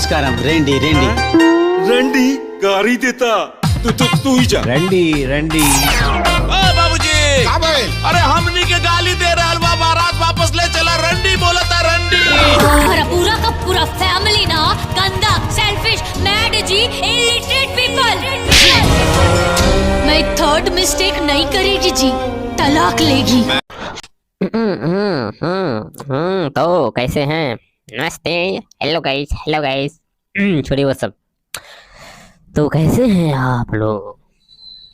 నమస్కారం రండి రండి రండి गाड़ी देता तू ही जा। रंडी रंडी बाबूजी अरे हमनी के गाली दे रहा हलवा बारात वापस ले चला रंडी बोला था रंडी। हमारा पूरा का पूरा फैमिली ना गंदा सेल्फिश मैड जी इलिटरेट पीपल। मैं थर्ड मिस्टेक नहीं करेगी जी, तलाक लेगी। तो कैसे हैं? नमस्ते, हेलो गाइस छोड़िए वो सब। तो कैसे हैं आप लोग?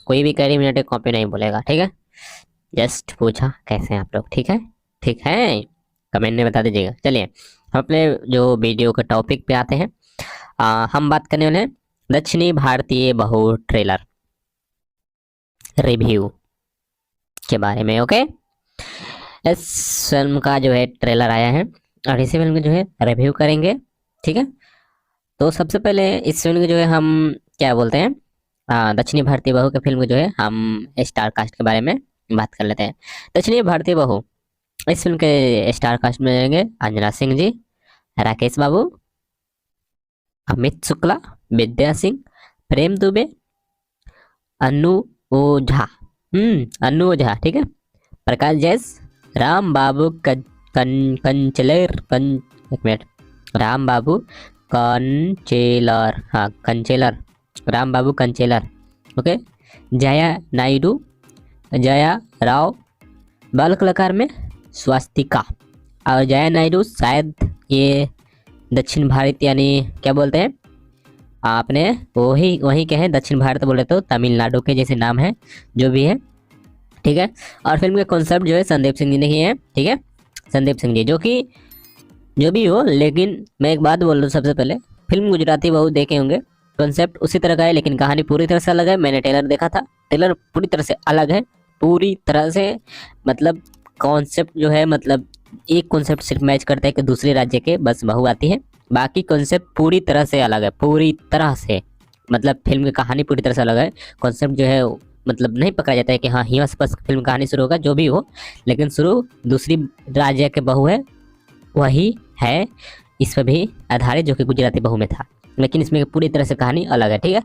कोई भी करी मिनट कॉपी नहीं बोलेगा, ठीक है? जस्ट पूछा कैसे हैं आप लोग, ठीक है? ठीक है, कमेंट में बता दीजिएगा। चलिए हम अपने जो वीडियो के टॉपिक पे आते हैं। हम बात करने वाले हैं दक्षिणी भारतीय बहू ट्रेलर रिव्यू के बारे में। ओके, इस फिल्म का जो है ट्रेलर आया है और इसी फिल्म का जो है रिव्यू करेंगे, ठीक है? तो सबसे पहले इस फिल्म के जो है हम क्या बोलते हैं, दक्षिणी भारतीय बहू के फिल्म के जो है हम स्टार कास्ट के बारे में बात कर लेते हैं। दक्षिणी भारतीय बहू, इस फिल्म के स्टार कास्ट में रहेंगे अंजना सिंह जी, राकेश बाबू, अमित शुक्ला, विद्या सिंह, प्रेम दुबे, अनु ओझा, अनु ओझा, ठीक है, प्रकाश जैस, राम बाबू कंचेलर, एक मिनट, राम बाबू कंचेलर, हाँ कंचेलर, राम बाबू कंचेलर, ओके, जया नायडू, जया राव, बाल कलाकार में स्वास्तिका। और जया नायडू शायद ये दक्षिण भारत यानी क्या बोलते हैं आपने, वही कहे दक्षिण भारत बोले तो तमिलनाडु के जैसे नाम है, जो भी है, ठीक है? और फिल्म के कॉन्सेप्ट जो है संदीप सिंह जी ने किए हैं, ठीक है? संदीप सिंह जी जो कि जो भी हो, लेकिन मैं एक बात बोल रहा हूँ सबसे पहले, फिल्म गुजराती बहू देखे होंगे, कॉन्सेप्ट उसी तरह का है लेकिन कहानी पूरी तरह से अलग है। मैंने ट्रेलर देखा था, ट्रेलर पूरी तरह से अलग है, पूरी तरह से, मतलब कॉन्सेप्ट जो है, मतलब एक कॉन्सेप्ट सिर्फ मैच करता है कि दूसरे राज्य के बस बहू आती है, बाकी कॉन्सेप्ट पूरी तरह से अलग है, पूरी तरह से, मतलब फिल्म की कहानी पूरी तरह से अलग है। कॉन्सेप्ट जो है मतलब नहीं पकड़ा जाता है कि हाँ यहाँ से बस फिल्म कहानी शुरू होगा, जो भी हो, लेकिन शुरू दूसरी राज्य के बहू है, वही है इस पर भी आधारित जो कि गुजराती बहू में था, लेकिन इसमें पूरी तरह से कहानी अलग है, ठीक है?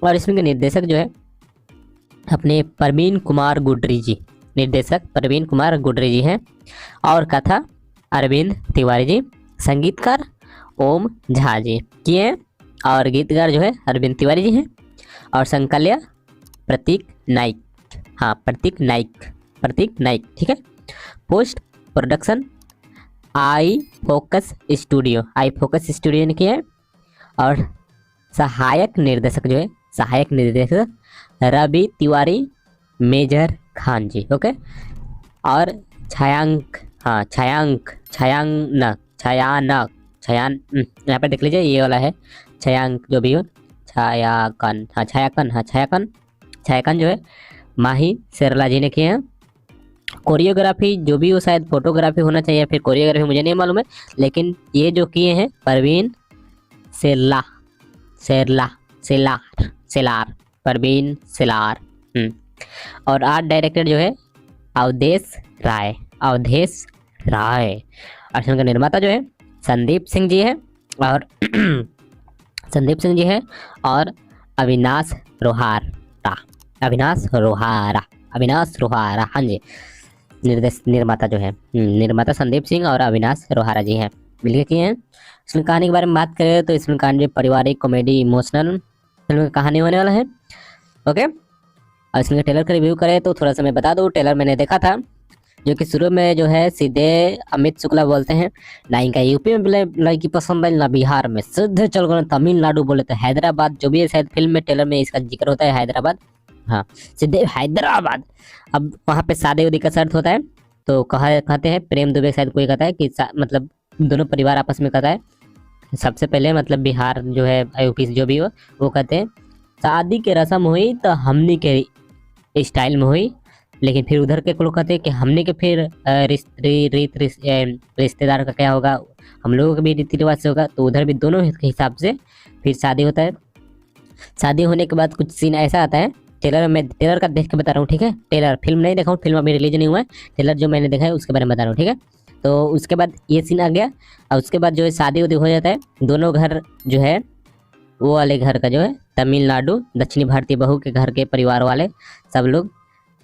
और इसमें के निर्देशक जो है अपने प्रवीण कुमार गुडरी जी, निर्देशक प्रवीण कुमार गुडरी जी हैं, और कथा अरविंद तिवारी जी, संगीतकार ओम झा जी किए हैं, और गीतकार जो है अरविंद तिवारी जी हैं, और संकल्य प्रतीक नाइक, हाँ प्रतीक नाइक, ठीक है? Post production I focus studio ने किया है, और सहायक निर्देशक जो है रवि तिवारी मेजर खान जी, ओके? और छायांक यहाँ पर देख लीजिए, ये वाला है छायांक, जो भी हो, छायांकन जो है माही शेरला जी ने किए हैं। कोरियोग्राफी जो भी हो, शायद फोटोग्राफी होना चाहिए, फिर कोरियोग्राफी मुझे नहीं मालूम है, लेकिन ये जो किए हैं प्रवीण प्रवीण सेलार। और आर्ट डायरेक्टर जो है अवधेश राय, और फिल्म का निर्माता जो है संदीप सिंह जी है, और अविनाश रोहारा, हाँ जी, निर्माता जो है, निर्माता संदीप सिंह और अविनाश रोहारा जी हैं, मिलकर किए हैं। इसमें कहानी के बारे में बात करें तो इसमें कहानी पारिवारिक कॉमेडी इमोशनल फिल्म की कहानी होने वाला है, ओके? और इसमें ट्रेलर का रिव्यू करें तो थोड़ा सा मैं बता दूँ, ट्रेलर मैंने देखा था, जो कि शुरू में जो है सीधे अमित शुक्ला बोलते हैं ना, इनका यूपी में लड़की पसंद है ना बिहार में, सीधे चल गए तमिलनाडु बोले तो हैदराबाद, जो भी है शायद फिल्म में ट्रेलर में इसका जिक्र होता है हैदराबाद, हाँ सीधे हैदराबाद। अब वहाँ पे शादी उदी का शर्त होता है, तो कहते हैं प्रेम दुबे शायद कोई कहता है कि मतलब दोनों परिवार आपस में कहता है, सबसे पहले मतलब बिहार जो है यूपी जो भी हो, वो कहते हैं शादी के रस्म हुई तो हमने के स्टाइल में हुई, लेकिन फिर उधर के लोग कहते हैं कि हमने के फिर रिश्तेदार का क्या होगा, हम लोगों का भी रीति रिवाज से होगा, तो उधर भी दोनों के हिसाब से फिर शादी होता है। शादी होने के बाद कुछ सीन ऐसा आता है, ट्रेलर का देख के बता रहा हूँ, ठीक है? ट्रेलर फिल्म नहीं देखा हूँ, फिल्म अभी रिलीज नहीं हुआ है, ट्रेलर जो मैंने देखा है उसके बारे में बता रहा हूँ, ठीक है? तो उसके बाद ये सीन आ गया। और उसके बाद जो है शादी उदी हो जाता है। दोनों घर जो है वो वाले घर का जो है तमिलनाडु दक्षिणी भारतीय बहू के घर के परिवार वाले सब लोग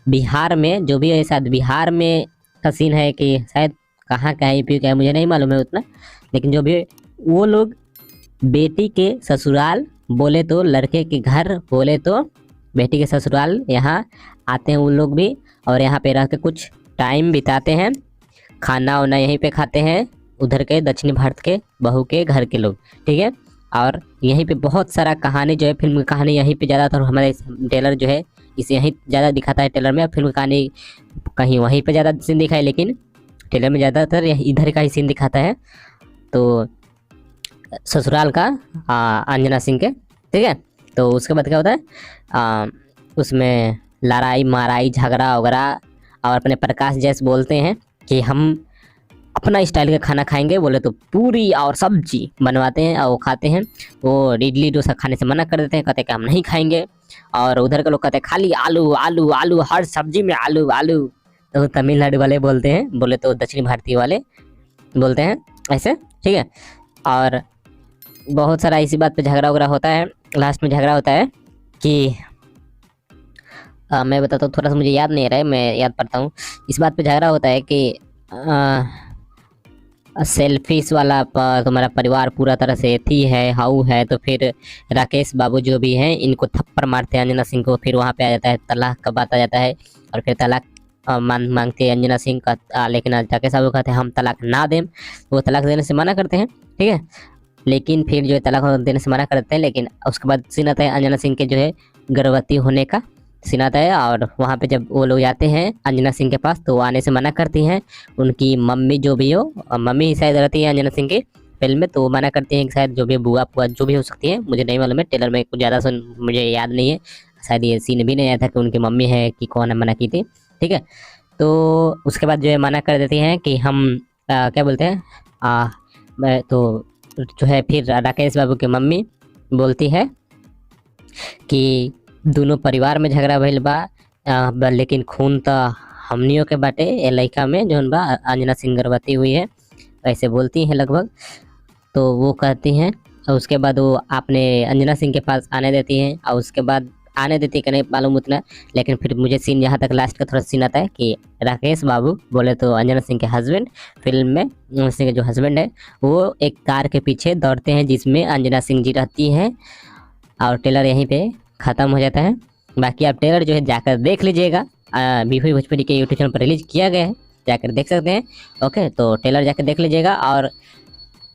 बिहार में, जो भी है शायद बिहार में का सीन है कि शायद कहाँ का है, यूपी का है, मुझे नहीं मालूम है उतना, लेकिन जो भी वो लोग बेटी के ससुराल बोले तो लड़के के घर बोले तो बेटी के ससुराल यहाँ आते हैं उन लोग भी, और यहाँ पे रह के कुछ टाइम बिताते हैं, खाना वाना यहीं पे खाते हैं उधर के दक्षिणी भारत के बहू के घर के लोग, ठीक है। और यहीं पे बहुत सारा कहानी जो है, फिल्म की कहानी यहीं पे ज़्यादातर हमारे टेलर जो है इसे यहीं ज़्यादा दिखाता है टेलर में। फिल्म की कहानी कहीं वहीं पे ज़्यादा सीन दिखा है, लेकिन टेलर में ज़्यादातर इधर का ही सीन दिखाता है। तो ससुराल का अंजना सिंह के, ठीक है। तो उसके बाद क्या होता है, उसमें लड़ाई माराई झगड़ा वगैरह, और अपने प्रकाश जैसे बोलते हैं कि हम अपना स्टाइल का खाना खाएंगे, बोले तो पूरी और सब्जी बनवाते हैं और वो खाते हैं। वो इडली डोसा खाने से मना कर देते हैं, कहते हैं कि हम नहीं खाएंगे। और उधर के लोग कहते हैं खाली आलू आलू आलू, हर सब्जी में आलू आलू। तो तमिलनाडु वाले बोलते हैं, बोले तो दक्षिणी भारतीय वाले बोलते हैं ऐसे, ठीक है। और बहुत सारा इसी बात पे झगड़ा वगड़ा होता है। लास्ट में झगड़ा होता है कि मैं बताता हूँ, थोड़ा सा मुझे याद नहीं आ रहा है, मैं याद करता हूँ। इस बात पे झगड़ा होता है कि सेल्फिश वाला तुम्हारा परिवार पूरा तरह से एथी है, हाउ है, तो फिर राकेश बाबू जो भी हैं इनको थप्पड़ मारते हैं अंजना सिंह को। फिर वहाँ पे आ जाता है तलाक का बात आ जाता है, और फिर तलाक मांगते हैं अंजना सिंह का, लेकिन राकेश बाबू कहते हैं हम तलाक ना दें, वो तलाक देने से मना करते हैं, ठीक है। लेकिन फिर जो है तलाक देने से मना करते हैं, लेकिन उसके बाद सीन आता है अंजना सिंह के जो है गर्भवती होने का सीन आता है। और वहाँ पे जब वो लोग जाते हैं अंजना सिंह के पास, तो वो आने से मना करती हैं। उनकी मम्मी जो भी हो, मम्मी ही शायद रहती है अंजना सिंह की फिल्म में, तो वो मना करती हैं कि शायद जो भी बुआ पुआ जो भी हो सकती है, मुझे नहीं मालूम है, टेलर में कुछ ज़्यादा मुझे याद नहीं है, शायद ये सीन भी नहीं आया था कि उनकी मम्मी है कि कौन है मना की थी, ठीक है। तो उसके बाद जो है मना कर देती हैं कि हम क्या बोलते हैं, तो जो है फिर राकेश बाबू की मम्मी बोलती है कि दोनों परिवार में झगड़ा भइल बा, लेकिन खून तो हमनियों के बाटे ए लड़का में जो बा अंजना सिंह गर्भवती हुई है, ऐसे बोलती हैं लगभग। तो वो कहती हैं, और उसके बाद वो आपने अंजना सिंह के पास आने देती हैं, और उसके बाद आने देती है कि नहीं मालूम उतना, लेकिन फिर मुझे सीन यहाँ तक लास्ट का थोड़ा सीन आता है कि राकेश बाबू बोले तो अंजना सिंह के हस्बैंड फिल्म में, अंजना सिंह के जो हस्बैंड है वो एक कार के पीछे दौड़ते हैं जिसमें अंजना सिंह जी रहती हैं, और टेलर यहीं पे ख़त्म हो जाता है। बाकी आप टेलर जो है जाकर देख लीजिएगा, बीफी भोजपुरी के यूट्यूब चैनल पर रिलीज किया गया है, जाकर देख सकते हैं। ओके, तो टेलर जाकर देख लीजिएगा, और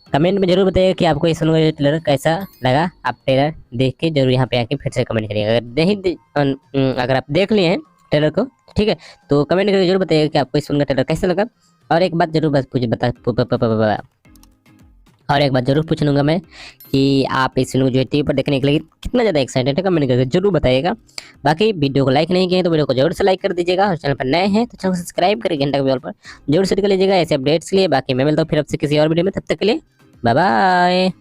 कमेंट में जरूर बताइएगा कि आपको इस फिल्म का ट्रेलर कैसा लगा। आप ट्रेलर देख के जरूर यहाँ पे आके फिर से कमेंट करिएगा। अगर आप देख लिए हैं ट्रेलर को, ठीक है, तो कमेंट करके जरूर बताइएगा कि आपको इस फिल्म का ट्रेलर कैसा लगा। और एक बात जरूर पूछूंगा मैं कि आप इस फिल्म को जो है टीवी पर देखने के लिए कितना ज़्यादा एक्साइटेड है, कमेंट करके जरूर बताइएगा। बाकी वीडियो को लाइक नहीं किए तो वीडियो को जरूर से लाइक कर दीजिएगा, और चैनल पर नए हैं तो चैनल को सब्सक्राइब करके घंटा के बेल पर जरूर सेट कर लीजिएगा ऐसे अपडेट्स के लिए। बाकी मैं मिलता हूँ फिर आपसे किसी और वीडियो में, तब तक के लिए बाय बाय।